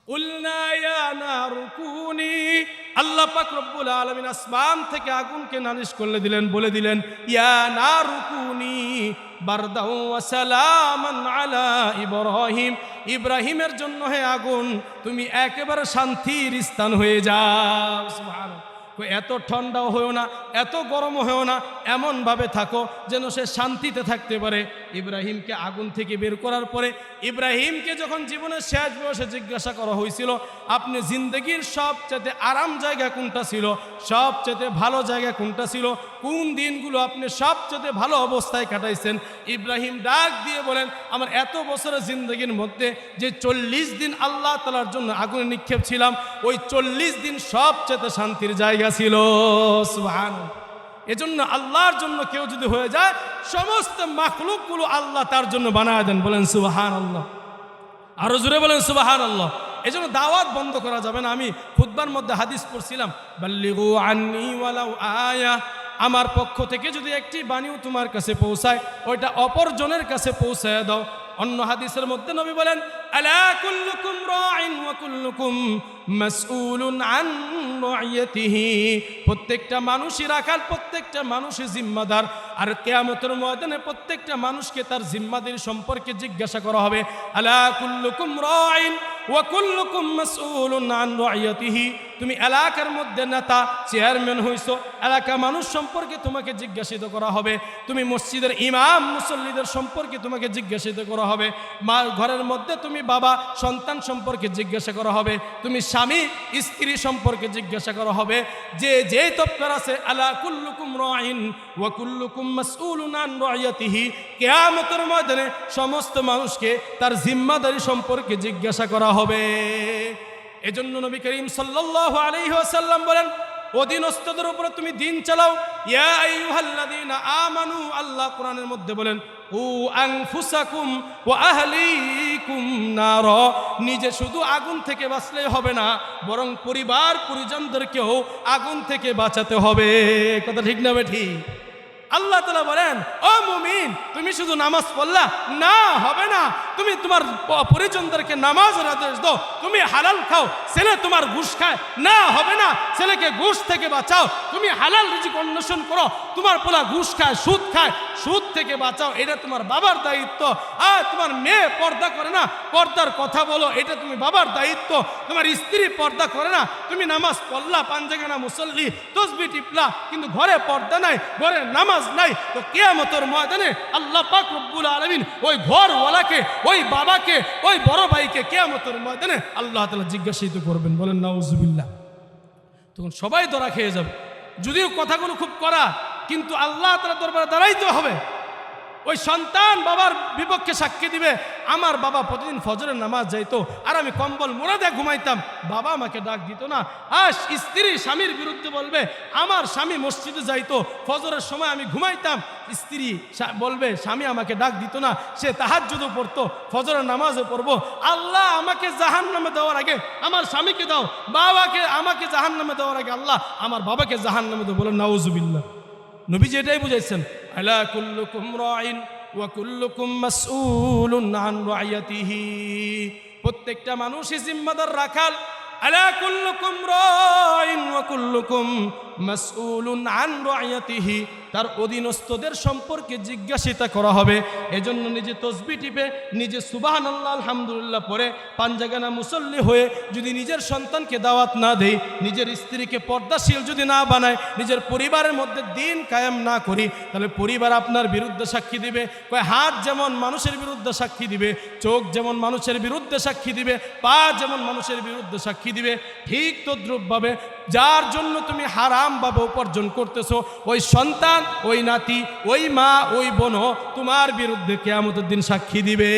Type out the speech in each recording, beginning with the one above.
কুলনা ইয়া নারু কুনি, আল্লাহ পাক রব্বুল আলামিন আসমান থেকে আগুনকে নালিশ করে দিলেন, বলে দিলেন ইয়া নারু কুনি বারদাও ওয়া সালামান আলা ইব্রাহিম, ইব্রাহিমের জন্য হে আগুন তুমি একেবারে শান্তির স্থান হয়ে যাও। সুবহানাল্লাহ। এত ঠান্ডাও হয়েও না, এত গরমও হয়েও না, এমনভাবে থাকো যেন সে শান্তিতে থাকতে পারে। ইব্রাহিমকে আগুন থেকে বের করার পরে ইব্রাহিমকে যখন জীবনের শেষ বয়সে জিজ্ঞাসা করা হয়েছিল আপনি জিন্দগির সবচেয়ে আরাম জায়গা কোনটা ছিল, সবচেয়ে ভালো জায়গা কোনটা ছিল, কোন দিনগুলো আপনি সবচেয়ে ভালো অবস্থায় কাটাইছেন, ইব্রাহিম ডাক দিয়ে বলেন আমার এত বছরের জিন্দগির মধ্যে যে 40 দিন আল্লাহ তাআলার জন্য আগুনে নিক্ষেপ ছিলাম, ওই 40 দিন সবচেয়ে শান্তির জায়গা ছিল। সুবহানাল্লাহ। এজন্য আল্লাহর জন্য কেউ যদি হয়ে যায় সমস্ত মাখলুকগুলো আল্লাহ তার জন্য বানায় দেন। বলেন সুবহানাল্লাহ, আরো জোরে বলেন সুবহানাল্লাহ। এজন্য দাওয়াত বন্ধ করা যাবে না। আমি খুতবার মধ্যে হাদিস পড়ছিলাম, বাল্লিগু আন্নি ওয়ালাউ আয়া, আমার পক্ষ থেকে যদি একটি বাণীও তোমার কাছে পৌঁছায় ওইটা অপরজনের কাছে পৌঁছায় দাও। অন্য হাদিসের মধ্যে নবী বলেন আলা কুল্লুকুম রাইন ওয়া কুল্লুকুম মাসউলুন আন রাইয়াতিহি, প্রত্যেকটা মানুষই রাখাল, প্রত্যেকটা মানুষই জিম্মাদার, আর কিয়ামতের ময়দানে প্রত্যেকটা মানুষকে তার জিম্মাদারি সম্পর্কে জিজ্ঞাসা করা হবে। আলা কুল্লুকুম রাইন ওয়া কুল্লুকুম মাসউলুন আন রাইয়াতিহি, তুমি এলাকার মধ্যে নেতা চেয়ারম্যান হইছো, এলাকা মানুষ সম্পর্কে তোমাকে জিজ্ঞাসিত করা হবে। তুমি মসজিদের ইমাম মুসল্লিদের সম্পর্কে তোমাকে জিজ্ঞাসিত করা হবে। মা ঘরের মধ্যে তুমি বাবা সন্তান সম্পর্কে জিজ্ঞাসা করা হবে। তুমি স্বামী স্ত্রী সম্পর্কে জিজ্ঞাসা করা হবে। যে যে তফসির আছে আলা কুল্লুকুম রাইন ওয়া কুল্লুকুম মাসউলুন আন রাইয়াতিহি, কিয়ামতের ময়দানে সমস্ত মানুষকে তার জিম্মাদারি সম্পর্কে জিজ্ঞাসা করা হবে। এজন্য নবী করিম সাল্লাল্লাহু আলাইহি ওয়াসাল্লাম বলেন অধীনস্থদের উপরে তুমি দিন চালাও। ইয়া আইয়ুহাল্লাযীনা আমানু, আল্লাহ কোরআনের মধ্যে বলেন উ আনফুসাকুম ওয়া আহলিকুম নার, নিজে শুধু আগুন থেকে বাঁচলেই হবে না, বরং পরিবার পরিজনদেরকেও আগুন থেকে বাঁচাতে হবে। কথা ঠিক না ঠিক? আল্লাহ তাআলা বলেন ও মুমিন তুমি শুধু নামাজ পড়লা না, হবে না, তুমি তোমার পরিজনদেরকে নামাজের আদেশ দাও। তুমি হালাল খাও, ছেলে তোমার ঘুষ খায় না, হবে না, ছেলেকে ঘুষ থেকে বাঁচাও। তুমি হালাল রিজিক অন্বেষণ করো, তোমার পোলা ঘুষ খায় সুদ খায়, সুদ থেকে বাঁচাও, এটা তোমার বাবার দায়িত্ব। আর তোমার মেয়ে পর্দা করে না, পর্দার কথা বলো, এটা তুমি বাবার দায়িত্ব। তোমার স্ত্রী পর্দা করে না, তুমি নামাজ পড়লা পাঞ্জাগানা মুসল্লি তসবিহ টিপলা, কিন্তু ঘরে পর্দা নাই, ঘরে নামাজ নাই, তো কিয়ামতের ময়দানে আল্লাহ পাক রব্বুল আলামিন ওই ঘরওয়ালাকে, ওই বাবাকে, ওই বড় ভাইকে কিয়ামতের ময়দানে আল্লাহ তাআলা জিজ্ঞাসিত করবেন। বলেন নাউজুবিল্লাহ। তখন সবাই ধরা খেয়ে যাবে। যদিও কথাগুলো খুব কড়া, কিন্তু আল্লাহ তাআলার দরবারে দাঁড়াইতে হবে। ওই সন্তান বাবার বিপক্ষে সাক্ষী দিবে, আমার বাবা প্রতিদিন ফজরের নামাজ যাইতো আর আমি কম্বল মোড়া দিয়ে ঘুমাইতাম, বাবা আমাকে ডাক দিত না। আর স্ত্রী স্বামীর বিরুদ্ধে বলবে আমার স্বামী মসজিদে যাইতো, ফজরের সময় আমি ঘুমাইতাম, স্ত্রী বলবে স্বামী আমাকে ডাক দিত না, সে তাহাজ্জুদও পড়তো, ফজরের নামাজও পড়বো। আল্লাহ আমাকে জাহান্নামে দেওয়ার আগে আমার স্বামীকে দাও, বাবাকে আমাকে জাহান্নামে দেওয়ার আগে আল্লাহ আমার বাবাকে জাহান্নামে দাও। বলেন নাউজুবিল্লাহ। নবীজি এটাই বুঝাইছেন আলা কুল্লুকুম রাইন ওয়া কুল্লুকুম মাসউলুন আন রাইয়াতিহি, প্রত্যেকটা মানুষই জিম্মাদার রাখাল। আলা কুল্লুকুম রাইন ওয়া কুল্লুকুম মাসউলুন আন রাইয়াতিহি, তার অধীনস্থদের সম্পর্কে জিজ্ঞাসিত করা হবে। এজন্য নিজে তসবিহ টিপে, নিজে সুবহানাল্লাহ আলহামদুলিল্লাহ পড়ে, পাঞ্জাগানা মুসল্লি হয়ে যদি নিজের সন্তানকে দাওয়াত না দেই, নিজের স্ত্রীকে পর্দাশীল যদি না বানায়, নিজের পরিবারের মধ্যে দিন কায়েম না করি, তাহলে পরিবার আপনার বিরুদ্ধে সাক্ষী দিবে। হাত যেমন মানুষের বিরুদ্ধে সাক্ষী দিবে, চোখ যেমন মানুষের বিরুদ্ধে সাক্ষী দিবে, পা যেমন মানুষের বিরুদ্ধে সাক্ষী দিবে, ঠিক তদ্রূপভাবে যার জন্য তুমি হারামভাবে উপার্জন করতেছো, ওই সন্তান, ওই নাতি, ওই মা, ওই বোন তোমার বিরুদ্ধে কিয়ামতের দিন সাক্ষী দিবে।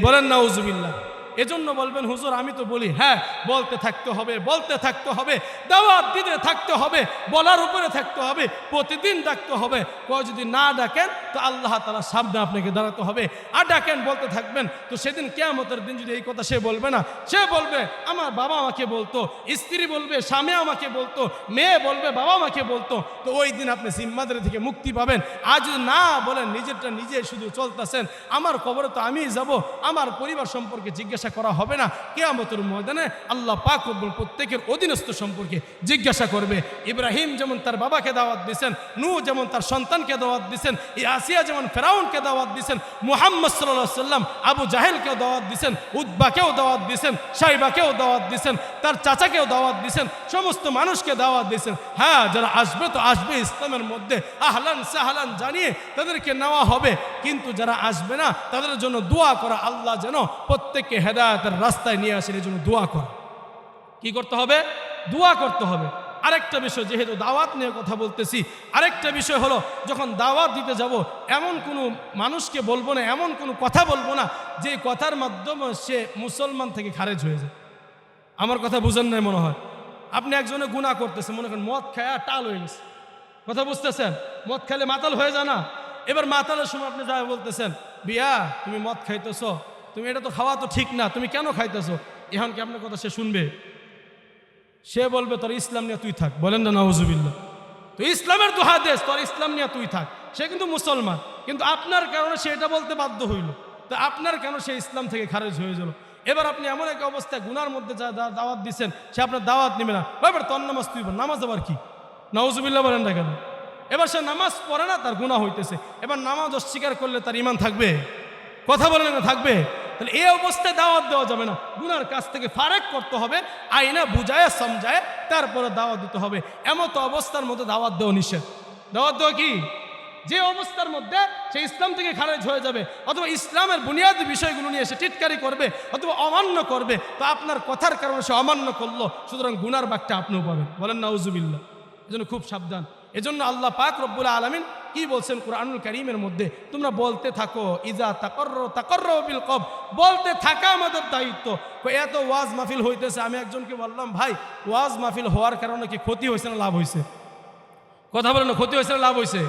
বলেন নাউজুবিল্লাহ। এজন্য বলবেন হুজুর আমি তো বলি, হ্যাঁ বলতে থাকতে হবে, বলতে থাকতে হবে, দাওয়াত দিতে থাকতে হবে, বলার উপরে থাকতে হবে, প্রতিদিন ডাকতে হবে। যদি না ডাকেন তো আল্লাহ তাআলার সামনে আপনাকে দাঁড়াতে হবে। আর ডাকেন, বলতে থাকবেন, তো সেদিন কিয়ামতের দিন যদি এই কথা সে বলবে না, সে বলবে আমার বাবা আমাকে বলতো, স্ত্রী বলবে স্বামী আমাকে বলতো, মেয়ে বলবে বাবা আমাকে বলতো, তো ওই দিন আপনি জিম্মাদারি থেকে মুক্তি পাবেন। আর যদি না বলেন, নিজেরটা নিজে শুধু চলতেছেন, আমার কবরে তো আমিই যাব, আমার পরিবার সম্পর্কে জিজ্ঞাসা জিজ্ঞাসা করা হবে না কিয়ামতের ময়দানে। আল্লাহ পাক রব্বুল প্রত্যেকের অধীনস্থ সম্পর্কে জিজ্ঞাসা করবে। ইব্রাহিম যেমন তার বাবাকে দাওয়াত দিয়েছেন, নূহ যেমন তার সন্তানকে দাওয়াত দিয়েছেন, আসিয়া যেমন ফেরাউনকে দাওয়াত দিয়েছেন, মুহাম্মদ সাল্লাল্লাহু আলাইহি ওয়াসাল্লাম আবু জাহেলকেও দাওয়াত দিয়েছেন, উতবাকেও দাওয়াত দিয়েছেন, সাইবাকেও দাওয়াত দিয়েছেন, তার চাচাকেও দাওয়াত দিয়েছেন, সমস্ত মানুষকে দাওয়াত দিয়েছেন। হ্যাঁ, যারা আসবে তো আসবে ইসলামের মধ্যে, আহলান সাহলান জানিয়ে তাদেরকে নেওয়া হবে। কিন্তু যারা আসবে না তাদের জন্য দোয়া করা, আল্লাহ যেন প্রত্যেককে হেদায়েতের রাস্তায় নিয়ে আসেন, এই জন্য দোয়া করা। কি করতে হবে? দোয়া করতে হবে। আরেকটা বিষয়, যেহেতু দাওয়াত নিয়ে কথা বলতেছি, আরেকটা বিষয় হলো, যখন দাওয়াত দিতে যাব এমন কোনো মানুষকে বলবো না, এমন কোনো কথা বলবো না যে কথার মাধ্যমে সে মুসলমান থেকে খারেজ হয়ে যায়। আমার কথা বুঝেন নাই মনে হয়। আপনি একজনে গুনাহ করতেছে, মনে করেন মদ খায়া টাল হয়ে গেছে, কথা বুঝতেছেন? মদ খেলে মাতাল হয়ে যায় না? এবার মাতালের সময় আপনি যা বলতেছেন, বিয়া তুমি মদ খাইতেছ, তুমি এটা তো খাওয়া তো ঠিক না, তুমি কেন খাইতেছ? এখন কি আপনার কথা সে শুনবে? সে বলবে তোর ইসলাম নিয়ে তুই থাক। বলেন না নাউজুবিল্লাহ? তুই ইসলামের দোহা দেশ, তোর ইসলাম নিয়ে তুই থাক। সে কিন্তু মুসলমান, কিন্তু আপনার কারণে সে এটা বলতে বাধ্য হইল। তো আপনার কেন সে ইসলাম থেকে খারেজ হয়ে গেল? এবার আপনি এমন এক অবস্থায় গুনার মধ্যে যা দাওয়াত দিচ্ছেন, সে আপনার দাওয়াত নেবে না। এবার তোর নামাজ তুই নামাজ আবার কি? নাউজুবিল্লাহ বলেন না কেন? এবার সে নামাজ পড়ে না, তার গুনাহ হইতেছে। এবার নামাজ অস্বীকার করলে তার ঈমান থাকবে? কথা বলেন না, থাকবে? তাহলে এই অবস্থায় দাওয়াত দেওয়া যাবে না। গুনার কাছ থেকে ফারেক করতে হবে, আইনা বুঝায় সমঝায় তারপরে দাওয়াত দিতে হবে। এমত অবস্থার মধ্যে দাওয়াত দেওয়া নিষেধ। দাওয়াত দেওয়া কি? যে অবস্থার মধ্যে সে ইসলাম থেকে খারেজ হয়ে যাবে, অথবা ইসলামের বুনিয়াদী বিষয়গুলো নিয়ে সে টিটকারি করবে অথবা অমান্য করবে, তো আপনার কথার কারণে সে অমান্য করলো, সুতরাং গুনার বাক্যটা আপনিও পাবেন। বলেন নাউজুবিল্লাহ? এজন্য খুব সাবধান। এজন্য আল্লাহ পাক রব্বুল আলামিন কি বলছেন কুরআনুল কারীমের মধ্যে? তোমরা বলতে থাকো, ইজা তাকাররু বিল কব, বলতে থাকা আমাদের দায়িত্ব। এত ওয়াজ মাহফিল হইতেছে, আমি একজনকে বললাম, ভাই ওয়াজ মাহফিল হওয়ার কারণে কি ক্ষতি হয়েছে না লাভ হয়েছে? কথা বলেন না, ক্ষতি হয়েছে না লাভ হয়েছে?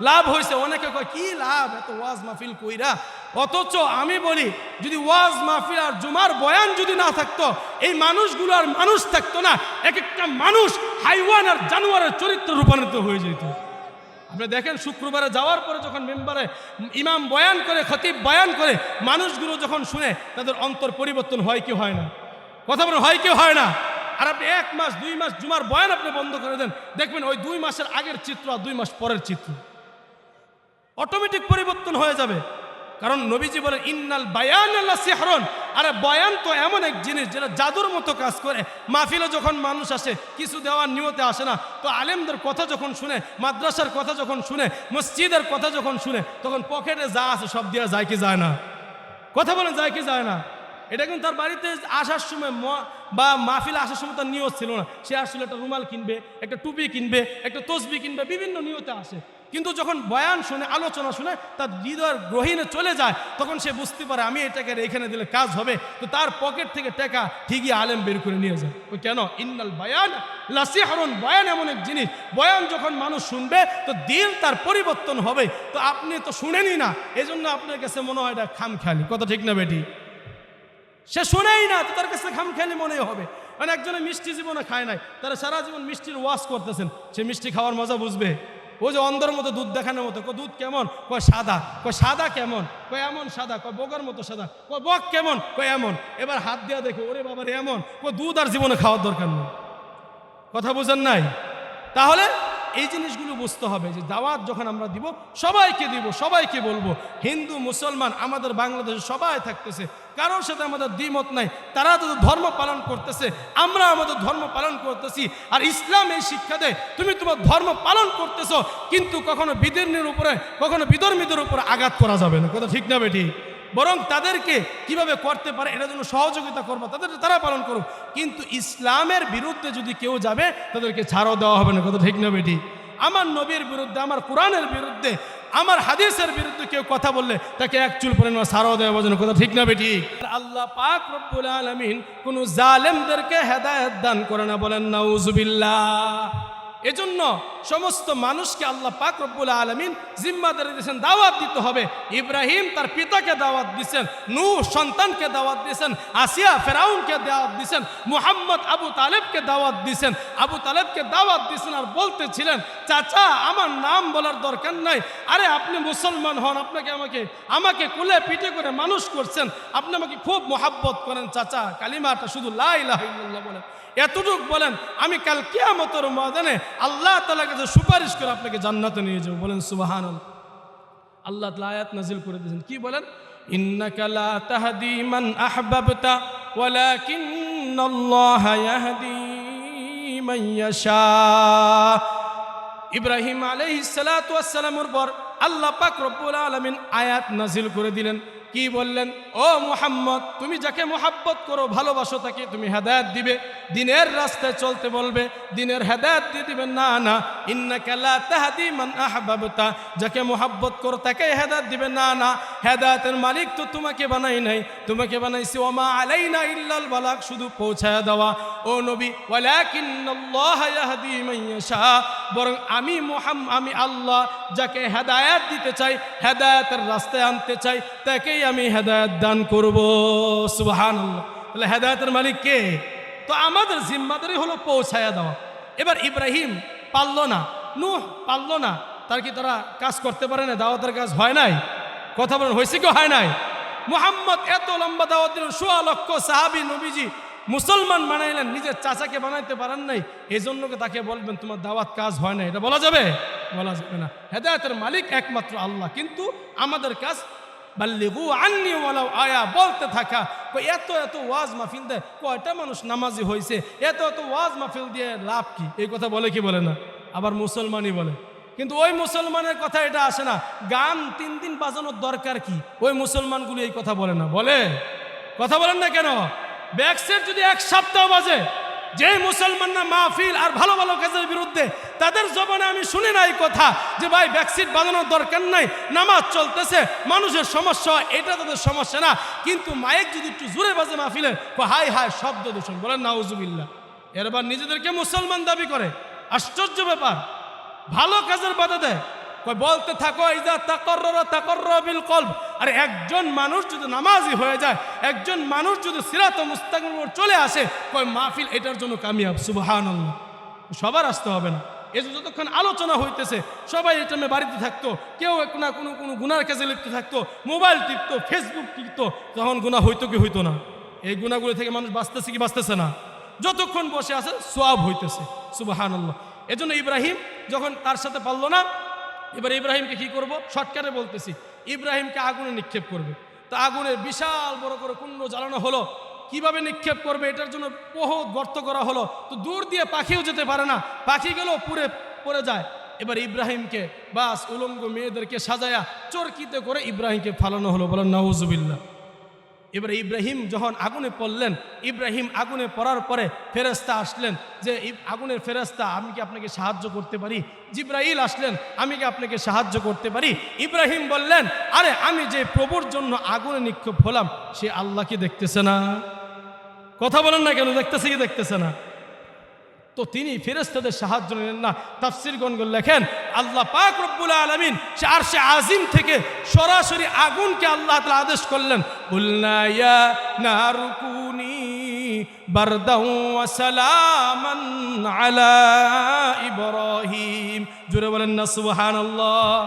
লাভ হয়েছে। অনেকে কয় কি লাভ এত ওয়াজ মাহফিল কইরা? অথচ আমি বলি, যদি ওয়াজ মাহফিল আর জুমার বয়ান যদি না থাকতো, এই মানুষগুলো আর মানুষ থাকতো না। এক একটা মানুষ হাইওয়ান আর জানোয়ারের চরিত্র রূপান্তরিত হয়ে যেত। আপনি দেখেন, শুক্রবারে যাওয়ার পরে যখন মেম্বারে ইমাম বয়ান করে, খতিব বয়ান করে, মানুষগুলো যখন শুনে তাদের অন্তর পরিবর্তন হয় কি হয় না? কথা বলেন, হয় কি হয় না? আর আপনি 1 মাস 2 মাস জুমার বয়ান আপনি বন্ধ করে দেন, দেখবেন ওই 2 মাসের আগের চিত্র আর 2 মাস পরের চিত্র অটোমেটিক পরিবর্তন হয়ে যাবে। কারণ নবীজি বলেন, ইন্নাল বায়ান লা সিহরুন, আরে বয়ান তো এমন এক জিনিস যেটা জাদুর মতো কাজ করে। মাহফিলে যখন মানুষ আসে, কিছু দেওয়ার নিয়তে আসে না, তো আলেমদের কথা যখন শুনে, মাদ্রাসার কথা যখন শুনে, মসজিদের কথা যখন শুনে, তখন পকেটে যা আছে সব দেওয়া যায় কি যায় না? কথা বলেন, যায় কি যায় না? এটা কিন্তু তার বাড়িতে আসার সময় বা মাহফিলে আসার সময় তার নিয়ত ছিল না। সে আসলে একটা রুমাল কিনবে, একটা টুপি কিনবে, একটা তসবি কিনবে, বিভিন্ন নিয়তে আসে। কিন্তু যখন বয়ান শুনে, আলোচনা শুনে তার হৃদয়ের গহীনে চলে যায়, তখন সে বুঝতে পারে আমি এটাকে এখানে দিলে কাজ হবে। তো তার পকেট থেকে টাকা ঠিকই আলেম বের করে নিয়ে যায়। ওই কেন? ইন্নাল বায়ান লা সিহরুন, বয়ান এমন এক জিনিস, বয়ান যখন মানুষ শুনবে তো দিল তার পরিবর্তন হবে। তো আপনি তো শুনেনই না, এজন্য আপনার কাছে মনে হয় এটা খামখেয়ালি। কথা ঠিক না বেটি? সে শুনেই না, তো তার কাছে খামখেয়ালি মনে হবে। মানে একজনে মিষ্টি জীবনে খায় নাই, তারা সারা জীবন মিষ্টির ওয়াজ করতেছেন, সে মিষ্টি খাওয়ার মজা বুঝবে? ওই যে অন্ধের মতো দুধ দেখানোর মতো, দুধ কেমন? কয় সাদা। কয় সাদা কেমন? কয় এমন সাদা। কয় বগের মতো সাদা। কয় বক কেমন? কয় এমন। এবার হাত দিয়া দেখে, ওরে বাবার এমন। কয় দুধ আর জীবনে খাওয়ার দরকার নেই। কথা বুঝেন নাই? তাহলে এই জিনিসগুলো বুঝতে হবে যে দাওয়াত যখন আমরা দিব, সবাইকে দিব, সবাইকে বলবো। হিন্দু মুসলমান আমাদের বাংলাদেশে সবাই থাকতেছে, কারোর সাথে আমাদের দ্বিমত নাই। তারা তাদের ধর্ম পালন করতেছে, আমরা আমাদের ধর্ম পালন করতেছি। আর ইসলাম এই শিক্ষা দেয়, তুমি তোমার ধর্ম পালন করতেছো, কিন্তু কখনো বিধর্মীর উপরে, কখনো বিধর্মীদের উপরে আঘাত করা যাবে না। কথা ঠিক না বেটি? বরং তাদেরকে কিভাবে করতে পারে এটার জন্য সহযোগিতা করবা, তারা পালন করুক। কিন্তু ইসলামের বিরুদ্ধে যদি কেউ যাবে, তাদেরকে ছাড়ও দেওয়া হবে না। কথা ঠিক না বেটি? আমার নবীর বিরুদ্ধে, আমার কোরআনের বিরুদ্ধে, আমার হাদিসের বিরুদ্ধে কেউ কথা বললে তাকে এক চুল পরিমাণ ছাড়ও দেওয়া যাবে না। কথা ঠিক না বেটি? আল্লাহ পাক রব্বুল আলামিন কোন জালেমদেরকে হেদায়েত দান করে না। বলেন নাউজুবিল্লাহ। এজন্য সমস্ত মানুষকে আল্লাহ পাক রব্বুল আলামিন জিম্মাদারি দিয়েছেন, দাওয়াত দিতে হবে। ইব্রাহিম তার পিতাকে দাওয়াত দিয়েছেন, নূহ সন্তানকে দাওয়াত দিয়েছেন, আসিয়া ফেরাউনকে দাওয়াত দিয়েছেন, মুহাম্মদ আবু তালেবকে দাওয়াত দিয়েছেন, আবু তালেবকে দাওয়াত দিয়েছেন আর বলতেছিলেন, চাচা আমার নাম বলার দরকার নাই, আরে আপনি মুসলমান হন, আপনাকে আমাকে কুলে পিঠে করে মানুষ করছেন, আপনি আমাকে খুব মোহাব্বত করেন, চাচা কালিমাটা শুধু লা ইলাহা ইল্লাল্লাহ বলেন, এতটুক বলেন, আমি কাল কিয়ামতের ময়দানে আল্লাহ তাআলার কাছে সুপারিশ করে আপনাকে জান্নাতে নিয়ে যাব। বলেন সুবহানাল্লাহ। আল্লাহ তাআলা আয়াত নাযিল করে দিয়েছেন, কি বলেন? ইন্নাকা লা তাহদি মান আহবাবতা ওয়ালাকিন্নাল্লাহা ইয়াহদি মান ইয়াশা। ইব্রাহিম আলাইহিস সালাতু ওয়াস সালামের পর আল্লাহ পাক রব্বুল আলামিন আয়াত নাযিল করে দিলেন, কি বললেন? ও মুহাম্মদ, তুমি যাকে মোহাব্বত করো, ভালোবাসো, তাকে তুমি হেদায়েত দিবে, দিনের রাস্তায় চলতে বলবে, দিনের হেদায়েত দিয়ে দিবেন। না না, ইন্নাকা লা তাহদি মান আহবাবতা, যাকে মোহাব্বত করো তাকে হেদায়েত দিবে। না না, হেদায়েতের মালিক তো তোমাকে বানাই নাই, তোমাকে বানাইছি ওয়া মা আলাইনা ইল্লাল বালাগ, শুধু পৌঁছায়া দেওয়া। ও নবী, ওয়ালাকিন্নাল্লাহা ইয়াহদি মান ইয়াশা, বরং আমি আল্লাহ যাকে হেদায়েত দিতে চাই, হেদায়েতের রাস্তায় আনতে চাই, তাকে আমি হেদায়েত দান করব। সুবহানাল্লাহ। তাহলে হেদায়েতের মালিক কে? তো আমাদের জিম্মাদারি হলো পৌঁছায়া দেওয়া। এবার ইব্রাহিম পারল না, নূহ পারল না, তারা কাজ করতে পারে না, দাওয়াতের কাজ হয় নাই। কথা বলেন, হয়েছে কি হয় নাই? মুহাম্মদ এত লম্বা দাওয়াত দিলেন, ১৬ লক্ষ সাহাবী নবীজি মুসলমান বানাইলেন, নিজের চাচাকে বানাইতে পারেন নাই, এই জন্য তাকে বলবেন তোমার দাওয়াত কাজ হয় না, এটা বলা যাবে? বলা যাবে না। হেদায়েতের মালিক একমাত্র আল্লাহ, কিন্তু আমাদের কাজ বাল্লিগু আন্নি ওয়ালাউ আয়া, বলতে থাকা। এত এত ওয়াজ মাহফিল দেয়, কয়টা মানুষ নামাজি হয়েছে, এত এত ওয়াজ মাহফিল দিয়ে লাভ কি? এই কথা বলে কি বলে না? আবার মুসলমানই বলে, কিন্তু ওই মুসলমানের কথা এটা আসে না। গান 3 দিন বাজানোর দরকার কি? ওই মুসলমানগুলো এই কথা বলে না। বলে? কথা বলেন না কেন? ব্যাকসেট যদি 1 সপ্তাহ বাজে, যে মুসলমানরা মাহফিল আর ভালো ভালো কাজের বিরুদ্ধে, তাদের জবানে আমি শুনি না এই কথা যে ভাই ব্যাকসিট বাজানোর দরকার নাই, নামাজ চলতেছে, মানুষের সমস্যা, এটা তাদের সমস্যা না। কিন্তু মাইক যদি একটু জোরে বাজে মাহফিলে, হাই হাই শব্দ দূষণ, বলেন নাউজুবিল্লাহ। এরবার নিজেদেরকে মুসলমান দাবি করে, আশ্চর্য ব্যাপার। ভালো কাজের বাধা দেয়, বলতে থাকো ইজা তাকাররারা তাকাররা বিল কলব। আর একজন মানুষ যদি নামাজি হয়ে যায়, একজন মানুষ যদি সিরাত মুস্তাকিমের উপর চলে আসে, মাহফিল এটার জন্য কামিয়াব। সুবহানাল্লাহ। সবার আসতে হবে না। এই যে যতক্ষণ আলোচনা হইতেছে, সবাই এটা নিয়ে বাড়িতে থাকতো, কেউ না কোনো গুনার কাজে লিপ্ত থাকতো, মোবাইল টিপতো, ফেসবুক টিপতো, তখন গুনাহ হইতো কি হইতো না? এই গুনাহগুলো থেকে মানুষ বাঁচতেছে কি বাঁচতেছে না? যতক্ষণ বসে আছে সওয়াব হইতেছে। সুবহানাল্লাহ। এজন্য ইব্রাহিম যখন তার সাথে পারল না, এবার ইব্রাহিমকে কি করব? শর্টকাটে বলতেছি, ইব্রাহিমকে আগুনে নিক্ষেপ করবে। তো আগুনে বিশাল বড় করে কুণ্ড জ্বালানো হলো। কিভাবে নিক্ষেপ করবে এটার জন্য বহুত গর্ত করা হলো। তো দূর দিয়ে পাখিও যেতে পারে না, পাখি গেলেও পড়ে যায়। এবার ইব্রাহিমকে বাস উলঙ্গ মেয়েদেরকে সাজায়া চরকিতে করে ইব্রাহিমকে ফালানো হলো। বলেন নাউজুবিল্লাহ। এবারে ইব্রাহিম যখন আগুনে পড়লেন, ইব্রাহিম আগুনে পড়ার পরে ফেরেশতা আসলেন যে আগুনের ফেরেশতা, আমি কি আপনাকে সাহায্য করতে পারি? জিবরাইল আসলেন, আমি কি আপনাকে সাহায্য করতে পারি? ইব্রাহিম বললেন, আরে আমি যে প্রভুর জন্য আগুনে নিক্ষেপ হলাম, সে আল্লাহকে দেখতেছে না? কথা বলেন না কেন? দেখতেছে কি দেখতেছে না? তো তিনি ফেরেশতাদের সাহায্য নিলেন না। তাফসীরগণ লেখেন, আল্লাহ পাক রব্বুল আলামিন সে আরশে আজিম থেকে সরাসরি আগুনকে আল্লাহ তাআলা আদেশ করলেন, কুলনা ইয়া নারু কুনি বারদাও ওয়া সালামান আলা ইব্রাহিম। জোরে বলেন না সুবহানাল্লাহ।